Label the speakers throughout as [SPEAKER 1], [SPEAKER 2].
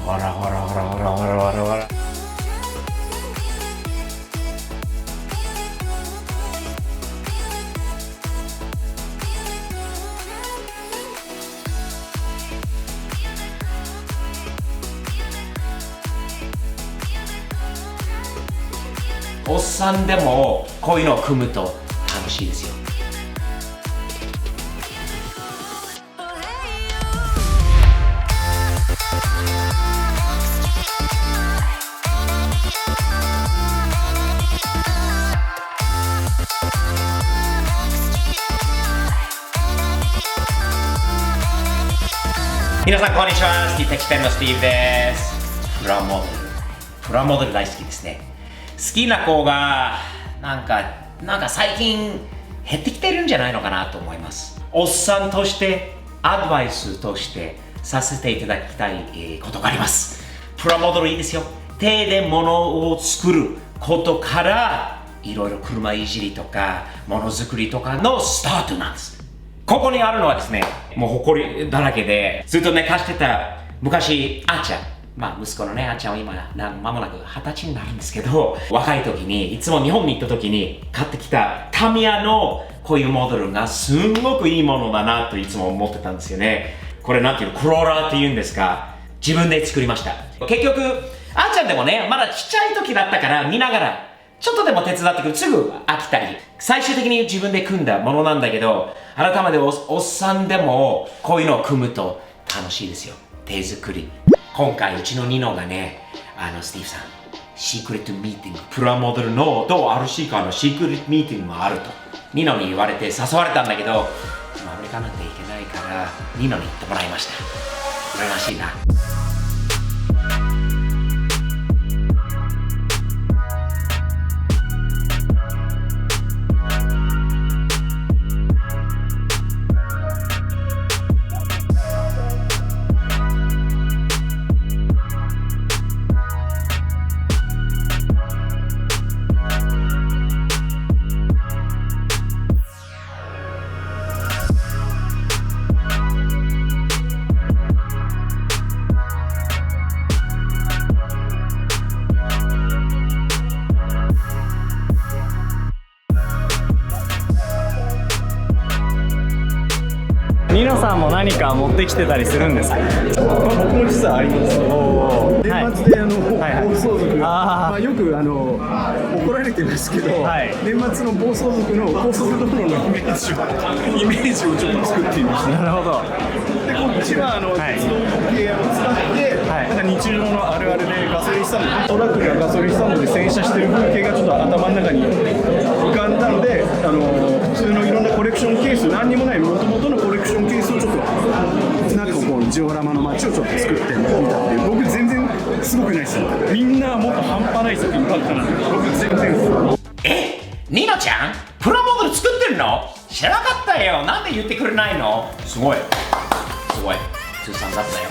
[SPEAKER 1] ほらほらほらほらほらほらほら。おっさんでもこういうのを組むと楽しいですよ。皆さんこんにちは、スティーテキペンのスティーブです。プラモデル大好きですね。好きな子がなんか最近減ってきてるんじゃないのかなと思います。おっさんとしてアドバイスとしてさせていただきたいことがあります。プラモデルいいですよ。手で物を作ることからいろいろ車いじりとかものづくりとかのスタートなんです。ここにあるのはですね、もう埃だらけでずっと寝かしてた昔あっちゃん、息子のねあっちゃんは今間もなく20歳になるんですけど、若い時にいつも日本に行った時に買ってきたタミヤのこういうモデルがすんごくいいものだなといつも思ってたんですよね。これなんていうの、クローラーっていうんですか、自分で作りました。結局あっちゃんでもねまだちっちゃい時だったから見ながらちょっとでも手伝ってくる、すぐ飽きたり、最終的に自分で組んだものなんだけど、改めて おっさんでもこういうのを組むと楽しいですよ。手作り。今回うちのニノがね、スティーブさん、シークレットミーティング、プラモデルのと RC カーのシークレットミーティングがあるとニノに言われて誘われたんだけど、アメリカなんて行けないからニノに行ってもらいました。羨ましいな。
[SPEAKER 2] ニノさんも何か持ってきてたりするんですか？
[SPEAKER 3] 僕も実はあります。年末で暴走族、よく怒られてますけど、年末の暴走族の高速道路のイメージをちょっと作ってみました。
[SPEAKER 2] なるほど。
[SPEAKER 3] でこっちは鉄道模型を使って、なんか日常のあるあるでガソリンスタンド、トラックがガソリンスタンドで洗車してる風景がちょっと頭の中に浮かんだんで、普通のいろんなコレクションケース、何にもない元々のコレクションケースをちょっとなんかこうジオラマの街をちょっと作ってみたっていう。僕全然すごくないですよ。みんなもっと半端ない作品ばっかなんで、僕全然です。
[SPEAKER 1] ニノちゃんプラモデル作ってるの？知らなかったよ。なんで言ってくれないの？すごい通算だったよ。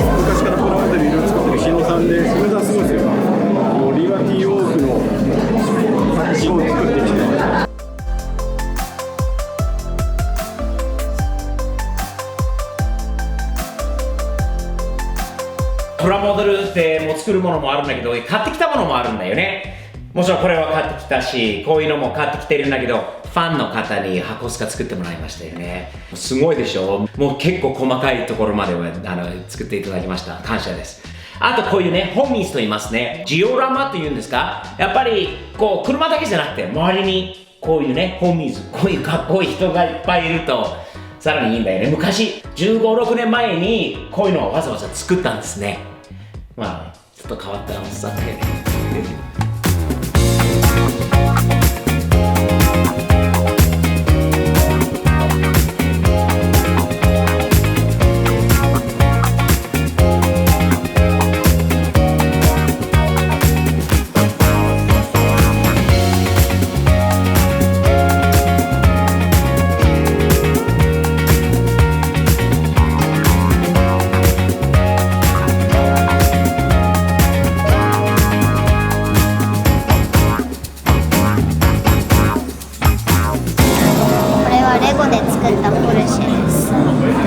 [SPEAKER 3] 昔からプラモデルいろいろ作ってる日野さんで、それがすごいですよ。リバティオークの形を作ってきて。
[SPEAKER 1] プラモデルってもう作るものもあるんだけど、買ってきたものもあるんだよね。もちろんこれは買ってきたし、こういうのも買ってきてるんだけど、ファンの方に箱スカ作ってもらいましたよね。すごいでしょ。もう結構細かいところまでは作っていただきました。感謝です。あとこういうね、ホーミーズと言いますね。ジオラマっていうんですか。やっぱりこう車だけじゃなくて周りにこういうね、ホーミーズ、こういうかっこいい人がいっぱいいるとさらにいいんだよね。昔15、6年前にこういうのをわざわざ作ったんですね。ちょっと変わったおっさんだよね。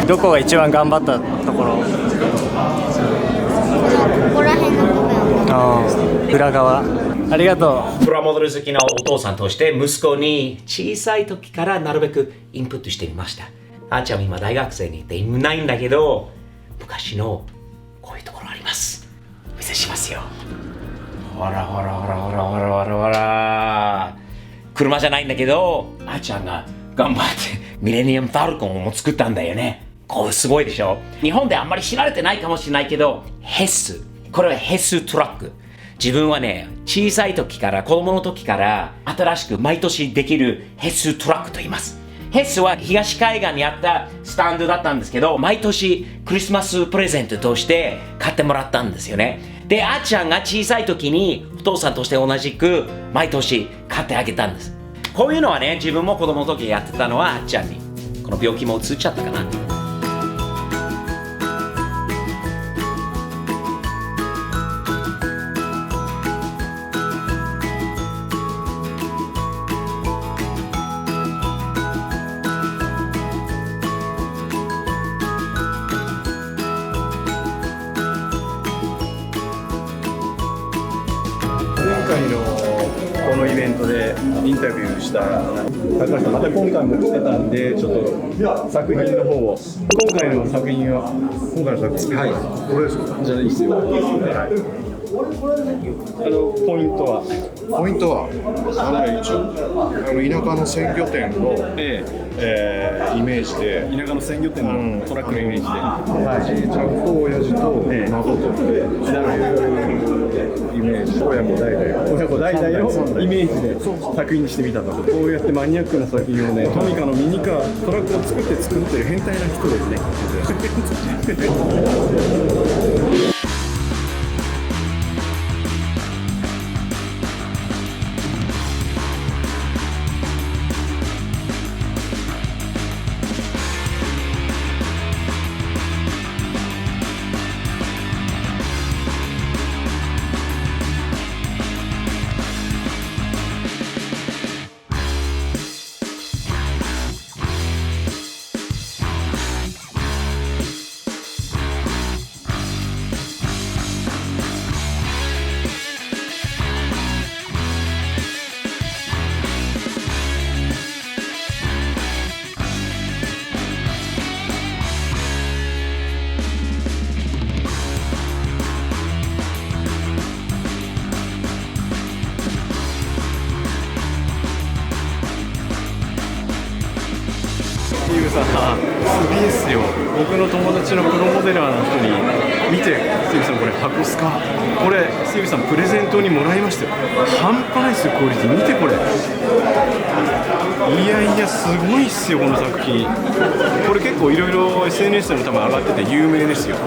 [SPEAKER 2] どこが一番頑張ったところ？
[SPEAKER 4] ここら辺の部分。
[SPEAKER 2] 裏側。ありがと
[SPEAKER 1] プラモデル好きなお父さんとして息子に小さい時からなるべくインプットしてみました。あーちゃん今大学生にいていないんだけど、昔のこういうところあります。お見せしますよ。ほらほらほらほらほらほらほら。車じゃないんだけど、あーちゃんが頑張ってミレニアム・ファルコンを作ったんだよね。これすごいでしょ。日本であんまり知られてないかもしれないけど、ヘス。これはヘストラック。自分はね、小さい時から子供の時から新しく毎年できるヘストラックと言います。ヘスは東海岸にあったスタンドだったんですけど、毎年クリスマスプレゼントとして買ってもらったんですよね。で、あっちゃんが小さい時にお父さんとして同じく毎年買ってあげたんです。こういうのはね、自分も子供の時やってたのはあっちゃんに。この病気も移っちゃったかな。
[SPEAKER 3] 前回のこのイベントでインタビューした高橋さん、また今回も来てたんで、ちょっと作品の方を、今回の作品は、はい、これですか？じゃあいいですよ。ポイントは一応田舎の鮮魚店の、イメージで、田舎の鮮魚店のトラックのイメージで、ちゃんと親父と孫とっていうイメージ、親子代々のイメージで作品にしてみたと。こうやってマニアックな作品をね、トミカのミニカートラックを作ってる変態な人ですね。スティーブさん、すげえっすよ。僕の友達のプロモデラーの人に見て、スティーブさんこれ箱っすか？これスティーブさんプレゼントにもらいましたよ。半端ないっすよ、クオリティ見てこれ。いやいやすごいっすよこの作品。これ結構いろいろ SNS でも多分上がってて有名ですよ。そ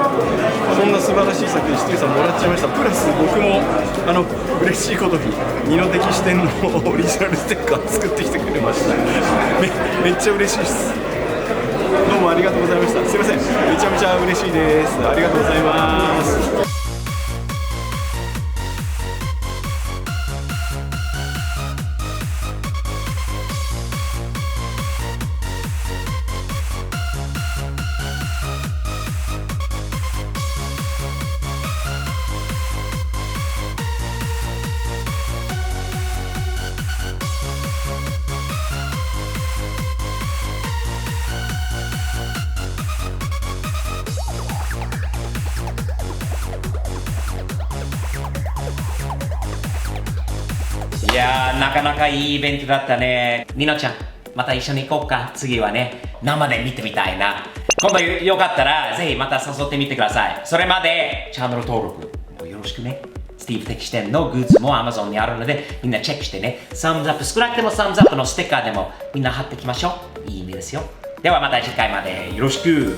[SPEAKER 3] んな素晴らしい作品スティーブさんもらっちゃいました。プラス僕も嬉しいことに二の敵視点のオリジナルステッカー作ってきてくれました。めっちゃ嬉しいです。どうもありがとうございました。すいません、めちゃめちゃ嬉しいです。ありがとうございます。
[SPEAKER 1] いやー、なかなかいいイベントだったね。ニノちゃん、また一緒に行こうか。次はね、生で見てみたいな。今度よかったら、ぜひまた誘ってみてください。それまで、チャンネル登録よろしくね。スティーブ的視点のグッズも Amazon にあるので、みんなチェックしてね。サムズアップ、少なくてもサムズアップのステッカーでもみんな貼っていきましょう。いい意味ですよ。ではまた次回までよろしく。